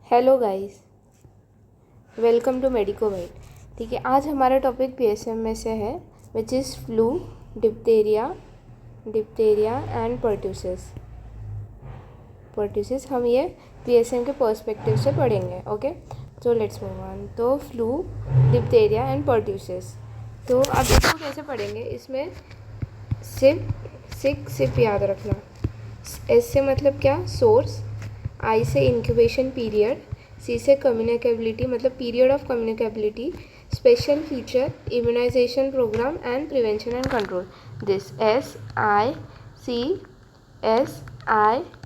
Hello guys, welcome to medico white. ठीक है, आज हमारा टॉपिक पीएसएम में से है which is flu, diphtheria and pertussis. हम ये पीएसएम के पर्सपेक्टिव से पढ़ेंगे। ओके, तो लेट्स मूव ऑन। तो फ्लू, डिप्थेरिया एंड पर्ट्यूसिस, तो अब इसको कैसे पढ़ेंगे? इसमें सिप याद रखना। एस से मतलब क्या? सोर्स। आई से इंक्यूबेशन पीरियड। सी से कम्युनिकेबिलिटी मतलब period of communicability. Special feature, immunization programme and prevention and control. This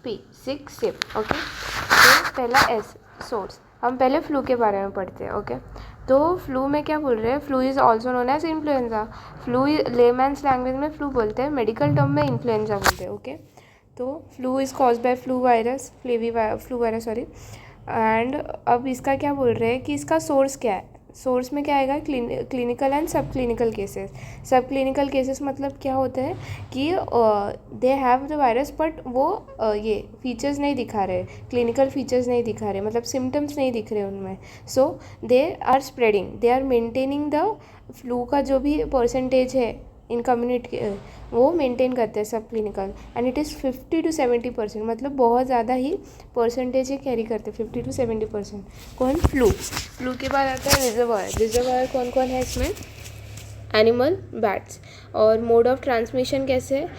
SICSIP, sip. Okay, तो पहला एस, सोर्स। हम पहले फ्लू के बारे में पढ़ते हैं। ओके, तो फ्लू में क्या बोल रहे हैं? Flu is also known as influenza. Flu layman's language में फ्लू बोलते हैं, मेडिकल टर्म में इन्फ्लुएंजा बोलते हैं। ओके, तो flu is cause by flu virus sorry. And अब इसका क्या बोल रहे हैं कि इसका सोर्स क्या है? सोर्स में क्या आएगा? क्लिनिकल एंड सब क्लिनिकल केसेस। सब क्लिनिकल केसेस मतलब क्या होते हैं कि they have the virus but वो ये फीचर्स नहीं दिखा रहे, क्लिनिकल फीचर्स नहीं दिखा रहे, मतलब सिम्टम्स नहीं दिख रहे उनमें। So they are spreading, they are maintaining the flu का जो भी परसेंटेज है इन कम्युनिटी, वो मेंटेन करते हैं सब clinical. And it is 50 to 70%, मतलब बहुत ज़्यादा ही परसेंटेज ही कैरी करते हैं, 50 to 70%। कौन? फ्लू के बाद आता है रिजर्वायर कौन कौन है इसमें? Animal, bats. और मोड ऑफ ट्रांसमिशन कैसे है?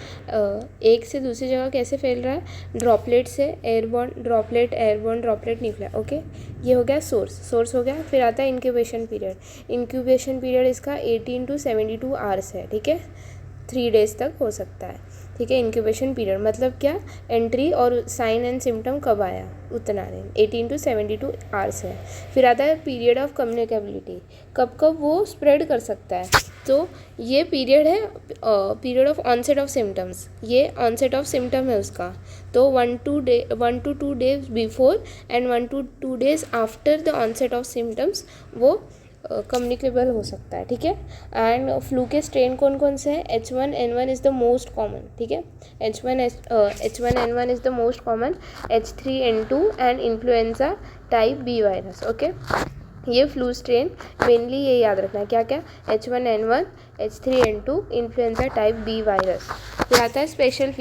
एक से दूसरी जगह कैसे फैल रहा है? ड्रॉपलेट से, एयरबॉर्न ड्रॉपलेट निकला। ओके, ये हो गया सोर्स हो गया। फिर आता है इंक्यूबेशन पीरियड इसका 18 to 72 आवर्स है। ठीक है, 3 days तक हो सकता है। ठीक है, इंक्यूबेशन पीरियड मतलब क्या? एंट्री और साइन एंड सिम्टम कब आया उतना दिन, 18 to 72 आवर्स है। फिर आता है पीरियड ऑफ कम्युनिकेबिलिटी, कब वो स्प्रेड कर सकता है। तो ये पीरियड है period of onset of symptoms, ये ऑनसेट ऑफ सिम्टम है उसका। तो 1 to 2 days before and 1 to 2 days after the onset of symptoms वो कम्युनिकेबल हो सकता है। ठीक है, एंड फ्लू के स्ट्रेन कौन कौन से हैं? H1N1 is the most common. ठीक है, H1N1 is the most common, H3N2 and influenza type B virus. Okay, ये फ्लू स्ट्रेन मेनली ये याद रखना है, क्या क्या? H1N1, H3N2, influenza type B virus. फिर आता है स्पेशल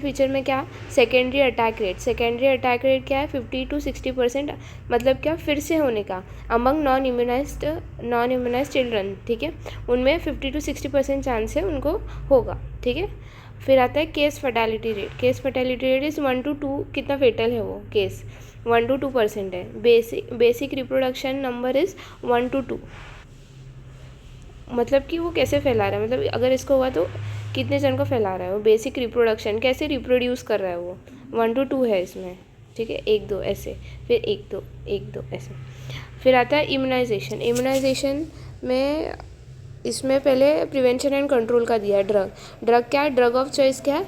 फीचर में क्या? सेकेंडरी अटैक रेट क्या है? 50 to 60%, मतलब क्या? फिर से होने का अमंग नॉन इम्यूनाइज्ड चिल्ड्रन। ठीक है, उनमें 50 to 60% चांस है उनको होगा। ठीक है, फिर आता है case fertility rate is 1 to 2, कितना फेटल है वो केस? 1 to 2% है। Basic reproduction number is 1 to 2, मतलब कि वो कैसे फैला रहा है, मतलब अगर इसको हुआ तो कितने जन को फैला रहा है वो। बेसिक रिप्रोडक्शन कैसे रिप्रोड्यूस कर रहा है वो, 1 to 2 है इसमें। ठीक है, 1-2 ऐसे, फिर 1-2 ऐसे। फिर आता है इम्यूनाइजेशन में इसमें पहले प्रिवेंशन एंड कंट्रोल का दिया है। ड्रग क्या है? ड्रग ऑफ चॉइस क्या है?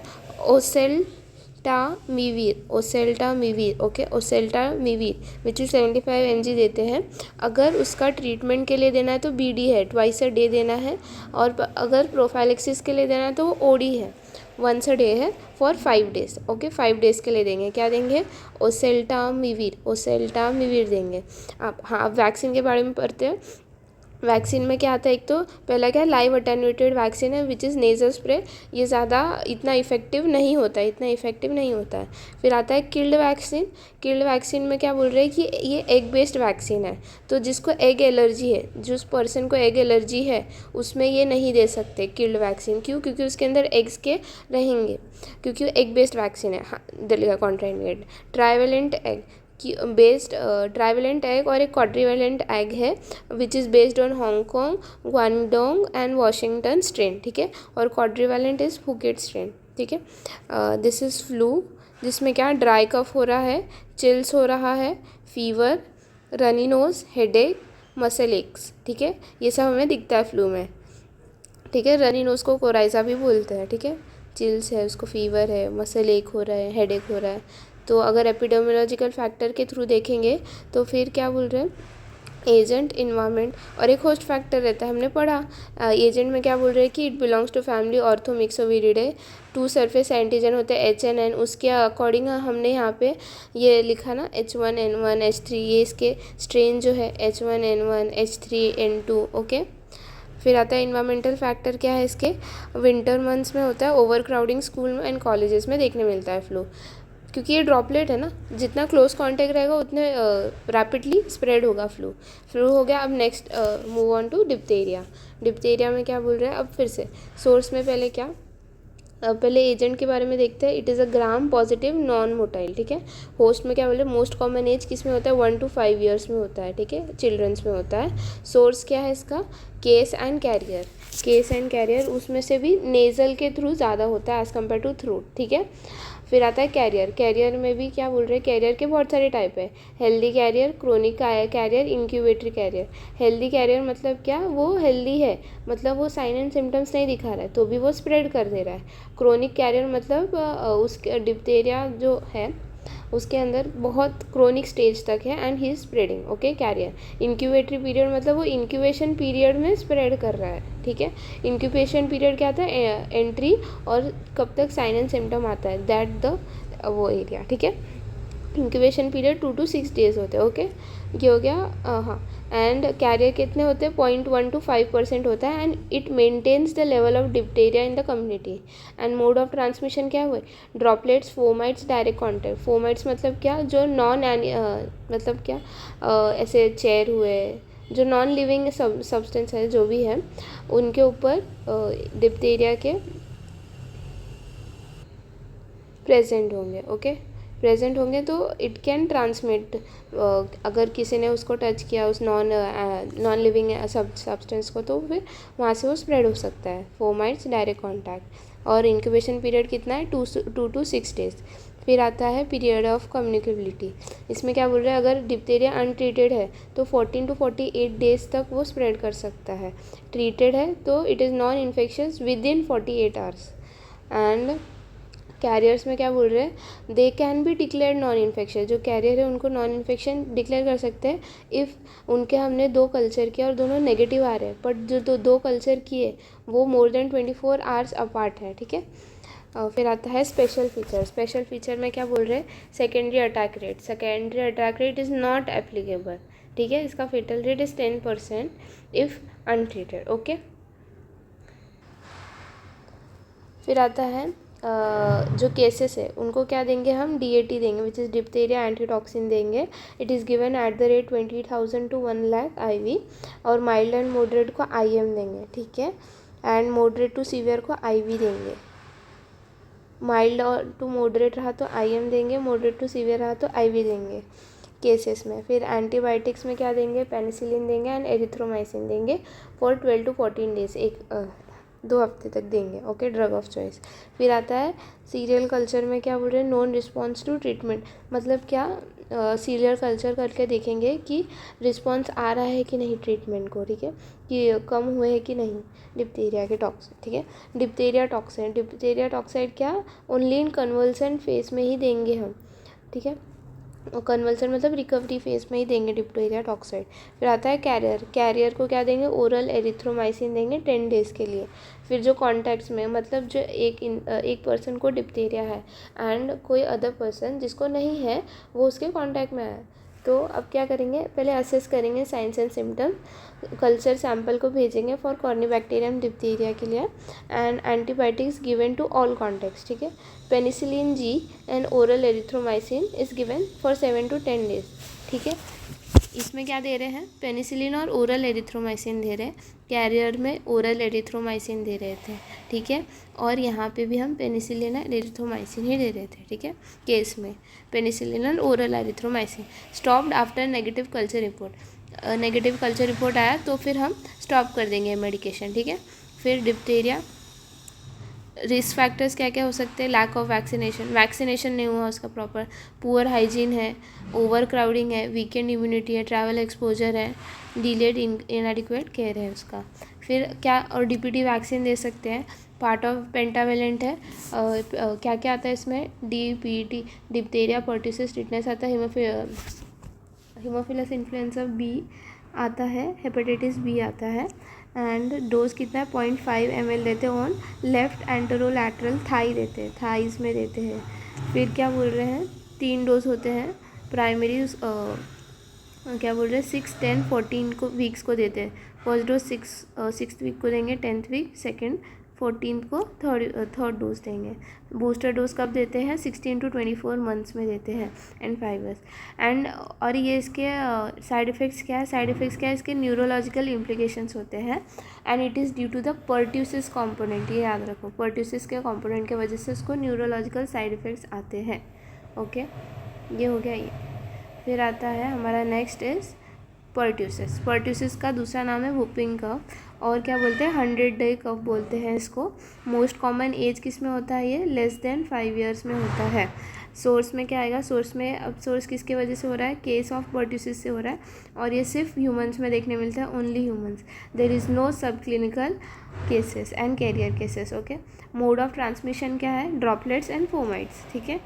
ओसेल्टामिवीर। ओके, ओसेल्टामिवीर विच इज़ 75 mg देते हैं। अगर उसका ट्रीटमेंट के लिए देना है तो BD है, ट्वाइस अ डे देना है। और अगर प्रोफाइलेक्सिस के लिए देना है तो वो OD है, वंस अ डे है फॉर 5 days। ओके, 5 days के लिए देंगे। क्या देंगे? ओसेल्टामिवीर देंगे। आप हाँ, अब वैक्सीन के बारे में पढ़ते हैं। वैक्सीन में क्या आता है? एक तो पहला क्या है? लाइव अटेन्यूएटेड वैक्सीन है विच इज़ नेज़ल स्प्रे। ये ज़्यादा इतना इफेक्टिव नहीं होता है। फिर आता है किल्ड वैक्सीन में क्या बोल रहे हैं कि ये एग बेस्ड वैक्सीन है। तो जिसको एग एलर्जी है, जिस पर्सन को एग एलर्जी है, उसमें ये नहीं दे सकते किल्ड वैक्सीन। क्यों? क्योंकि उसके अंदर एग्स के रहेंगे, क्योंकि एग बेस्ड वैक्सीन है। हाँ, दिल्ली का ट्राइवेलेंट एग और एक क्वाड्रीवेलेंट एग है which is based on Hong Kong, Guangdong and Washington strain. ठीक है, और क्वाड्रीवेलेंट इज़ फुकेट स्ट्रेन। ठीक है, दिस इज़ फ्लू, जिसमें क्या? ड्राई कफ हो रहा है, चिल्स हो रहा है, fever, runny nose, headache, muscle x. ठीक है, ये सब हमें दिखता है फ्लू में। ठीक है, रनी नोज को कोराइजा भी बोलते हैं। ठीक है, चिल्स है, उसको फीवर है, मसल एक हो रहा है, हेडेक हो रहा है। तो अगर एपिडेमियोलॉजिकल फैक्टर के थ्रू देखेंगे तो फिर क्या बोल रहे हैं? एजेंट, इन्वायरमेंट और एक होस्ट फैक्टर रहता है, हमने पढ़ा। एजेंट में क्या बोल रहे हैं कि it belongs to family orthomyxoviridae. Two surface antigen होते हैं H and N, उसके अकॉर्डिंग हमने यहाँ पे ये लिखा ना H1N1 H3, ये इसके स्ट्रेन जो है H1N1 H3N2। ओके, फिर आता है इन्वायरमेंटल फैक्टर। क्या है इसके? विंटर मंथ्स में होता है over crowding, school and colleges में देखने मिलता है फ्लू, क्योंकि ये ड्रॉपलेट है ना, जितना क्लोज कांटेक्ट रहेगा उतने रैपिडली स्प्रेड होगा फ्लू। फ्लू हो गया। अब next move on to diphtheria. Diphtheria में क्या बोल रहे हैं? अब फिर से सोर्स में पहले क्या, पहले एजेंट के बारे में देखते हैं। It is a gram positive non motile, ठीक है। होस्ट में क्या बोले? मोस्ट कॉमन एज किस में होता है? 1 to 5 ईयर्स में होता है, ठीक है, चिल्ड्रंस में होता है। सोर्स क्या है इसका? Case and carrier. Case and carrier उसमें से भी नेज़ल के थ्रू ज़्यादा होता है एज़ कम्पेयर टू थ्रोट, ठीक है। फिर आता है कैरियर। कैरियर में भी क्या बोल रहे हैं? कैरियर के बहुत सारे टाइप है। Healthy carrier, chronic carrier, incubatory carrier. Healthy carrier मतलब क्या? वो हेल्दी है, मतलब वो साइन एंड सिम्टम्स नहीं दिखा रहा है तो भी वो स्प्रेड कर दे रहा है। क्रोनिक कैरियर मतलब उसके डिप्थीरिया जो है उसके अंदर बहुत क्रोनिक स्टेज तक है and he is spreading, okay, carrier. Incubatory period मतलब वो इंक्यूबेशन पीरियड में स्प्रेड कर रहा है, ठीक है। इंक्यूबेशन पीरियड क्या था? एंट्री और कब तक साइन एंड सिम्टम आता है, दैट द वो एरिया, ठीक है। इंक्यूबेशन पीरियड 2 to 6 डेज होते हैं, ओके, ये हो गया। हाँ, एंड कैरियर कितने होते हैं? 0.1 to 5% होता है and it maintains the level of diphtheria in the community. And mode of transmission क्या हुए? Droplets, fomites, direct contact. Fomites मतलब क्या? जो नॉन मतलब क्या, ऐसे चेयर हुए, जो नॉन लिविंग सब्सटेंस है जो भी है उनके ऊपर डिप्थीरिया के प्रेजेंट होंगे, ओके, प्रेजेंट होंगे तो इट कैन ट्रांसमिट। अगर किसी ने उसको टच किया उस नॉन लिविंग सब्सटेंस को तो फिर वहाँ से वो स्प्रेड हो सकता है। Fomites, direct contact. और इंक्यूबेशन पीरियड कितना है? 2 to 6 डेज। फिर आता है पीरियड ऑफ कम्युनिकेबिलिटी। इसमें क्या बोल रहे हैं? अगर डिप्थीरिया अनट्रीटेड है तो 14 to 48 डेज तक वो स्प्रेड कर सकता है। ट्रीटेड है तो it is non infectious with in 48 hours. And carriers में क्या बोल रहे हैं? They can be declared non infection. जो कैरियर है उनको नॉन इन्फेक्शन डिक्लेयर कर सकते हैं इफ़ उनके हमने 2 कल्चर किया और दोनों नेगेटिव आ रहे हैं, बट जो दो कल्चर किए वो मोर देन 24 आवर्स अपार्ट है, ठीक है। फिर आता है स्पेशल फीचर। स्पेशल फीचर में क्या बोल रहे हैं? Secondary attack rate. Secondary attack rate is not applicable, ठीक है। इसका fatal rate is 10% if untreated, okay. फिर आता है जो केसेस है उनको क्या देंगे हम? DAT देंगे, विच इज़ डिप्थीरिया एंटीटॉक्सिन देंगे। It is given at the rate 20,000 to 1 lakh IV। और माइल्ड एंड मॉडरेट को IM देंगे, ठीक है। एंड मॉडरेट टू सीवियर को IV देंगे। माइल्ड और टू मॉडरेट रहा तो IM देंगे, मॉडरेट टू सीवियर रहा तो IV देंगे केसेस में। फिर एंटीबायोटिक्स में क्या देंगे? पेनिसिलिन देंगे एंड एरिथ्रोमाइसिन देंगे फॉर 12 to 14 डेज, 2 हफ्ते तक देंगे, ओके, ड्रग ऑफ चॉइस। फिर आता है सीरियल कल्चर में क्या बोल रहे हैं? Non response to treatment. मतलब क्या? सीरियल कल्चर करके देखेंगे कि रिस्पॉन्स आ रहा है कि नहीं ट्रीटमेंट को, ठीक है, कि कम हुए हैं कि नहीं डिप्थीरिया के टॉक्सिन, ठीक है। Diphtheria toxoid. डिप्थीरिया टॉक्साइड क्या? ओनली इन कन्वल्सन फेस में ही देंगे हम, ठीक है। और कन्वल्सन मतलब रिकवरी फेज में ही देंगे डिप्थीरिया टॉक्साइड। फिर आता है कैरियर। कैरियर को क्या देंगे? ओरल एरिथ्रोमाइसिन देंगे 10 डेज़ के लिए। फिर जो कॉन्टैक्ट्स में मतलब जो एक पर्सन को डिप्थीरिया है एंड कोई अदर पर्सन जिसको नहीं है वो उसके कॉन्टैक्ट में है, तो अब क्या करेंगे? पहले असेस करेंगे signs and symptom, culture sample को भेजेंगे फॉर कॉर्निबैक्टीरियम डिप्थीरिया के लिए and antibiotics given to all contacts, ठीक है। Penicillin G and oral erythromycin is given for 7 to 10 days, ठीक है। इसमें क्या दे रहे हैं? पेनिसिलिन और ओरल एरिथ्रोमाइसिन दे रहे हैं। कैरियर में ओरल एरिथ्रोमाइसिन दे रहे थे, ठीक है। और यहाँ पे भी हम पेनिसिलिन और एरिथ्रोमाइसिन ही दे रहे थे, ठीक है। केस में पेनिसिलिन और oral erythromycin. Stopped after negative culture report. Negative culture report आया तो फिर हम स्टॉप कर देंगे मेडिकेशन, ठीक है। फिर डिप्थीरिया रिस्क फैक्टर्स क्या क्या हो सकते हैं? लैक ऑफ वैक्सीनेशन, वैक्सीनेशन नहीं हुआ उसका प्रॉपर, पुअर हाइजीन है, ओवर क्राउडिंग है, वीकेंड इम्यूनिटी है, ट्रैवल एक्सपोजर है, डिलेड इनएडिक्वेट केयर है उसका। फिर क्या? और DPT वैक्सीन दे सकते हैं, पार्ट ऑफ पेंटावेलेंट है। क्या क्या आता है इसमें? DPT डिप्थीरिया पर्ट्यूसिस टिटनेस आता है, हीमोफिलस इन्फ्लुएंजा B, आता है, हेपेटाइटिस बी आता है, एंड डोज कितना है 0.5 ml देते हैं ऑन लेफ्ट एंटेरोलैटरल थाई देते हैं, थाइज में देते हैं। फिर क्या बोल रहे हैं, 3 डोज होते हैं प्राइमरी, क्या बोल रहे हैं 6, 10, 14 को वीक्स को देते हैं। फर्स्ट डोज 6th वीक को देंगे, 10th वीक, सेकेंड 14th को थर्ड डोज देंगे। बूस्टर डोज कब देते हैं, 16 to 24 मंथ्स में देते हैं, एंड 5 years। एंड और ये इसके साइड इफ़ेक्ट्स क्या है, साइड इफ़ेक्ट्स क्या है, इसके न्यूरोलॉजिकल इम्प्लीकेशंस होते हैं, and it is due to the pertussis component. ये याद रखो, पर्ट्यूसिस के कॉम्पोनेंट के वजह से उसको न्यूरोलॉजिकल साइड इफ़ेक्ट्स आते हैं। ओके, ये हो गया ये। फिर आता है हमारा नेक्स्ट इज़ पर्ट्यूसिस। पर्ट्यूसिस का दूसरा नाम है वुपिंग कफ, और क्या बोलते हैं 100 डे कफ बोलते हैं इसको। मोस्ट कॉमन एज किस में होता है, ये लेस देन 5 years में होता है। सोर्स में क्या आएगा, सोर्स में अब सोर्स किसकी वजह से हो रहा है, केस ऑफ पर्ट्यूसिस से हो रहा है, और ये सिर्फ ह्यूमंस में देखने मिलता है, only humans. There is no sub clinical cases and carrier cases. Okay, mode of transmission क्या है, ड्रॉपलेट्स एंड फोमाइट्स। ठीक है,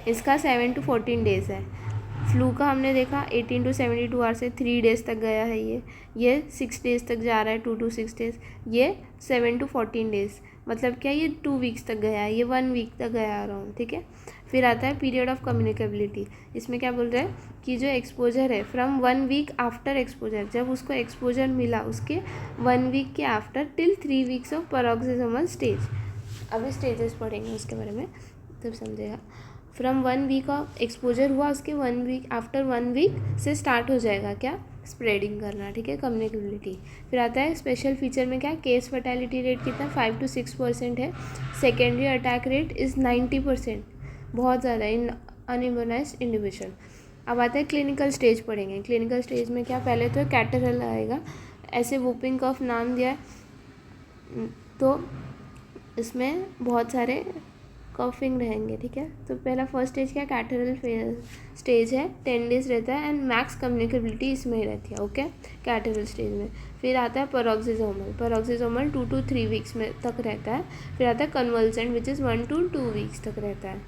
इसका 7 to 14 days है। फ्लू का हमने देखा 18 to 72 आवर्स से 3 days तक गया है, ये 6 days तक जा रहा है, 2 to 6 days। ये 7 to 14 days, मतलब क्या, ये 2 weeks तक गया है, ये 1 week तक गया अराउंड। ठीक है, फिर आता है पीरियड ऑफ कम्युनिकेबिलिटी। इसमें क्या बोल रहे हैं कि जो एक्सपोजर है फ्रॉम 1 week आफ्टर एक्सपोजर, जब उसको एक्सपोजर मिला उसके 1 week के after till 3 weeks of paroxysmal stage. अभी स्टेजेस पढ़ेंगे उसके बारे में तब समझेगा। फ्रॉम 1 week ऑफ एक्सपोजर हुआ, उसके 1 week आफ्टर 1 week से स्टार्ट हो जाएगा क्या, स्प्रेडिंग करना। ठीक है, कम्युनिकेबिलिटी। फिर आता है स्पेशल फीचर में क्या, केस फर्टेलिटी रेट कितना 5 to 6% है। सेकेंडरी अटैक रेट इज़ 90%, बहुत ज़्यादा इन अनइम्यूनाइज्ड इंडिविजुअल। अब आता है क्लिनिकल स्टेज पढ़ेंगे। क्लिनिकल स्टेज में क्या, पहले तो कैटरल आएगा, ऐसे वुपिंग कफ नाम दिया है, तो इसमें बहुत सारे कफिंग रहेंगे। ठीक है, तो पहला फर्स्ट स्टेज क्या, कैटरल स्टेज है, 10 days रहता है, एंड मैक्स कम्युनिकेबिलिटी इसमें ही रहती है। ओके, कैटरल स्टेज में। फिर आता है पैरोक्सिसोमल। पैरोक्सिसोमल 2 to 3 weeks में तक रहता है। फिर आता है convulsant which is 1 to 2 weeks तक रहता है।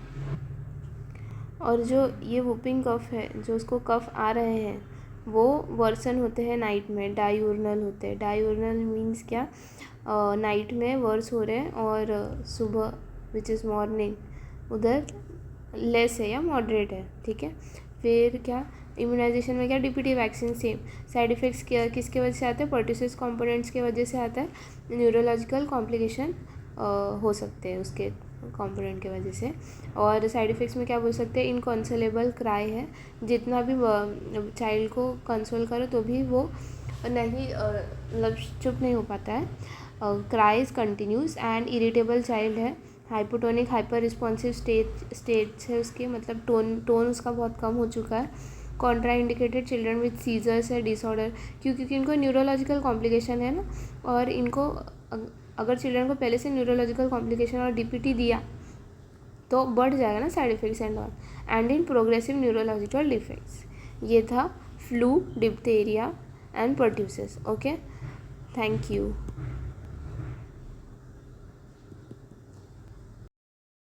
और जो ये वुपिंग कफ है, जो उसको कफ आ रहे हैं, वो वर्सन होते हैं नाइट में, डायूर्नल होते हैं। डायूर्नल मीन्स क्या, नाइट में वर्स हो रहे हैं, और सुबह विच इज़ मॉर्निंग उधर लेस है या मॉडरेट है। ठीक है, फिर क्या, इम्यूनाइजेशन में क्या, DPT vaccine same. Side effects क्या, किसके वजह से आते हैं, पर्ट्यूसिस कॉम्पोनेंट्स के वजह से आता है। न्यूरोलॉजिकल कॉम्प्लिकेशन हो सकते हैं उसके कॉम्पोनेंट की वजह से। और साइड इफ़ेक्ट्स में क्या बोल सकते हैं, इनकॉन्सोलेबल क्राई है, जितना भी चाइल्ड को कंसोल करो तो भी वो नहीं मतलब चुप नहीं हो पाता है। Cries continuous and irritable child है। हाइपोटोनिक हाइपर रिस्पॉन्सिव स्टेट्स है उसके, मतलब टोन उसका बहुत कम हो चुका है। Contraindicated children with seizures है, डिसऑर्डर, क्योंकि इनको न्यूरोलॉजिकल कॉम्प्लिकेशन है ना, और इनको अगर चिल्ड्रन को पहले से न्यूरोलॉजिकल कॉम्प्लिकेशन और डीपीटी दिया तो बढ़ जाएगा ना side effects and all. And in progressive neurological defects. ये था flu, diphtheria and pertussis. Okay, thank you.